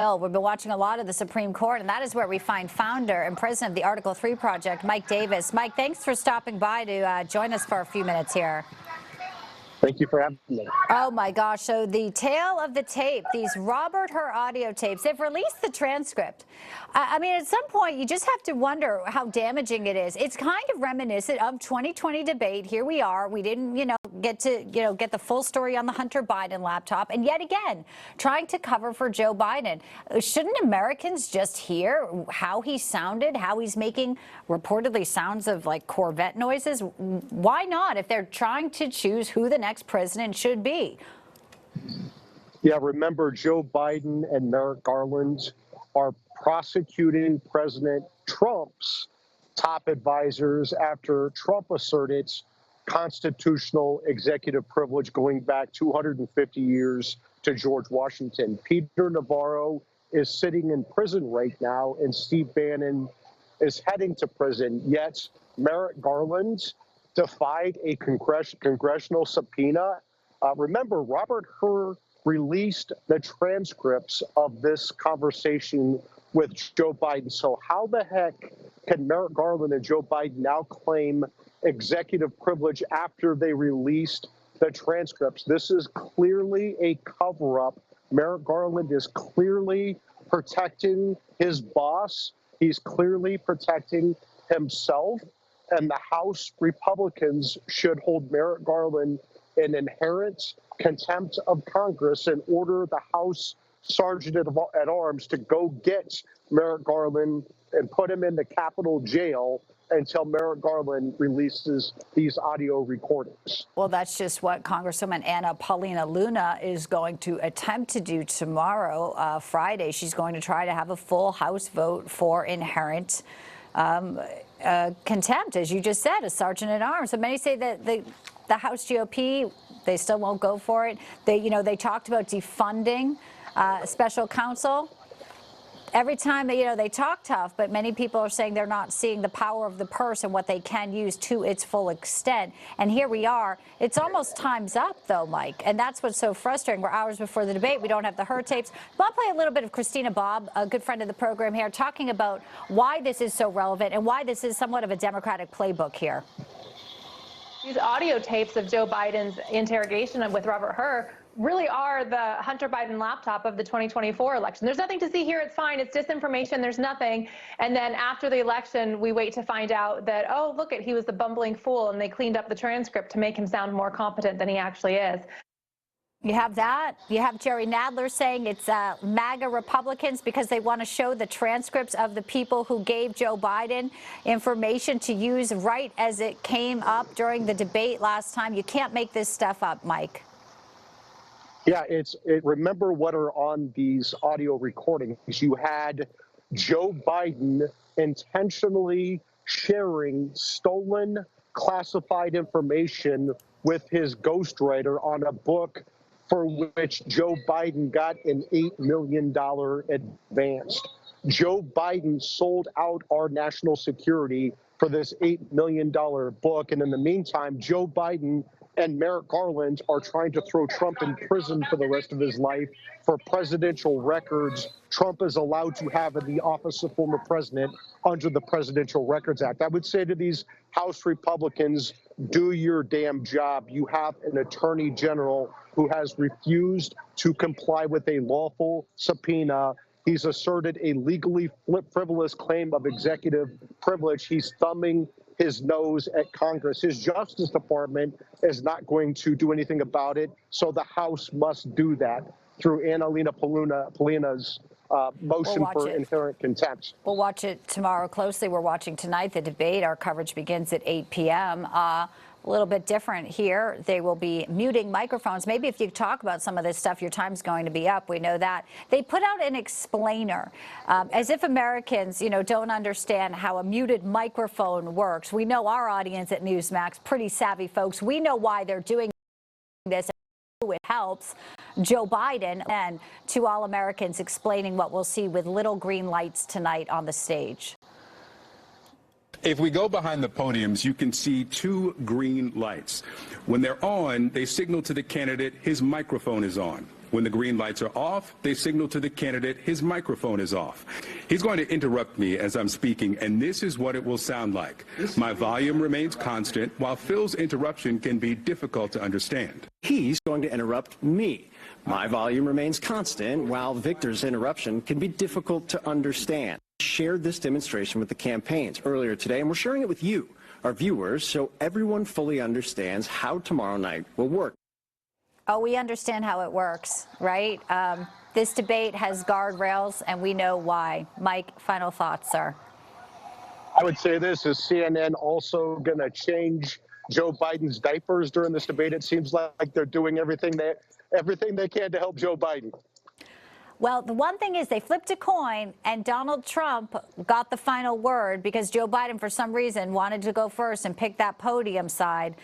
We've been watching a lot of the Supreme Court, and that is where we find founder and president of the Article 3 Project, Mike Davis. Mike, thanks for stopping by to join us for a few minutes here. Thank you for having me. Oh, my gosh. So the tale of the tape, these Robert Hur audio tapes, they've released the transcript. I mean, at some point, you just have to wonder how damaging it is. It's kind of reminiscent of 2020 debate. Here we are. We didn't, get the full story on the Hunter Biden laptop. And yet again, trying to cover for Joe Biden. Shouldn't Americans just hear how he sounded, how he's making reportedly sounds of like Corvette noises? Why not if they're trying to choose who the next president should be? Yeah, remember, Joe Biden and Merrick Garland are prosecuting President Trump's top advisors after Trump asserted constitutional executive privilege going back 250 years to George Washington. Peter Navarro is sitting in prison right now, and Steve Bannon is heading to prison. Yet Merrick Garland defied a congressional subpoena. Remember, Robert Hur released the transcripts of this conversation with Joe Biden. So how the heck can Merrick Garland and Joe Biden now claim executive privilege after they released the transcripts? This is clearly a cover-up. Merrick Garland is clearly protecting his boss. He's clearly protecting himself. And the House Republicans should hold Merrick Garland in inherent contempt of Congress and order the House Sergeant at Arms to go get Merrick Garland and put him in the Capitol jail until Merrick Garland releases these audio recordings. Well, that's just what Congresswoman Anna Paulina Luna is going to attempt to do tomorrow, Friday. She's going to try to have a full House vote for inherent contempt, as you just said, a sergeant at arms. So many say that the House GOP, they still won't go for it. They talked about defunding special counsel. Every time they talk tough, but many people are saying they're not seeing the power of the purse and what they can use to its full extent. And here we are. It's almost time's up, though, Mike. And that's what's so frustrating. We're hours before the debate. We don't have the Hur tapes. But I'll play a little bit of Christina Bobb, a good friend of the program here, talking about why this is so relevant and why this is somewhat of a Democratic playbook here. These audio tapes of Joe Biden's interrogation with Robert Hur really are the Hunter Biden laptop of the 2024 election. There's nothing to see here. It's fine. It's disinformation. There's nothing. And then after the election, we wait to find out that, oh, look he was the bumbling fool, and they cleaned up the transcript to make him sound more competent than he actually is. You have that. You have Jerry Nadler saying it's MAGA Republicans because they want to show the transcripts of the people who gave Joe Biden information to use right as it came up during the debate last time. You can't make this stuff up, Mike. Yeah, remember what are on these audio recordings. You had Joe Biden intentionally sharing stolen classified information with his ghostwriter on a book for which Joe Biden got an $8 million advance. Joe Biden sold out our national security for this $8 million book. And in the meantime, Joe Biden and Merrick Garland are trying to throw Trump in prison for the rest of his life for presidential records Trump is allowed to have in the office of former president under the Presidential Records Act. I would say to these House Republicans, do your damn job. You have an attorney general who has refused to comply with a lawful subpoena. He's asserted a legally frivolous claim of executive privilege. He's thumbing his nose at Congress. His Justice Department is not going to do anything about it, so the House must do that through Annalena Paulina's motion for inherent contempt. We'll watch it tomorrow closely. We're watching tonight the debate. Our coverage begins at 8 p.m. A little bit different here. They will be muting microphones. Maybe if you talk about some of this stuff, your time's going to be up. We know that. They put out an explainer, as if Americans, don't understand how a muted microphone works. We know our audience at Newsmax, pretty savvy folks. We know why they're doing this. It helps Joe Biden, and to all Americans explaining what we'll see with little green lights tonight on the stage. If we go behind the podiums, you can see two green lights. When they're on, they signal to the candidate his microphone is on. When the green lights are off, they signal to the candidate his microphone is off. He's going to interrupt me as I'm speaking, and this is what it will sound like. My volume remains constant, while Phil's interruption can be difficult to understand. He's going to interrupt me. My volume remains constant, while Victor's interruption can be difficult to understand. Shared this demonstration with the campaigns earlier today, and we're sharing it with you, our viewers, so everyone fully understands how tomorrow night will work. Oh, we understand how it works, right? This debate has guardrails, and we know why. Mike, final thoughts, sir. I would say this: is CNN also going to change Joe Biden's diapers during this debate? It seems like they're doing everything they can to help Joe Biden. Well, the one thing is they flipped a coin, and Donald Trump got the final word because Joe Biden, for some reason, wanted to go first and pick that podium side.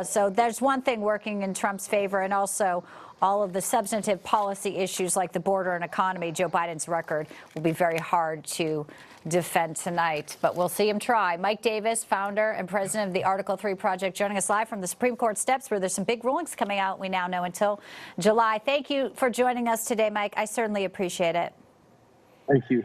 So there's one thing working in Trump's favor, and also all of the substantive policy issues like the border and economy. Joe Biden's record will be very hard to defend tonight, but we'll see him try. Mike Davis, founder and president of the Article 3 Project, joining us live from the Supreme Court steps, where there's some big rulings coming out, we now know, until July. Thank you for joining us today, Mike. I certainly appreciate it. Thank you.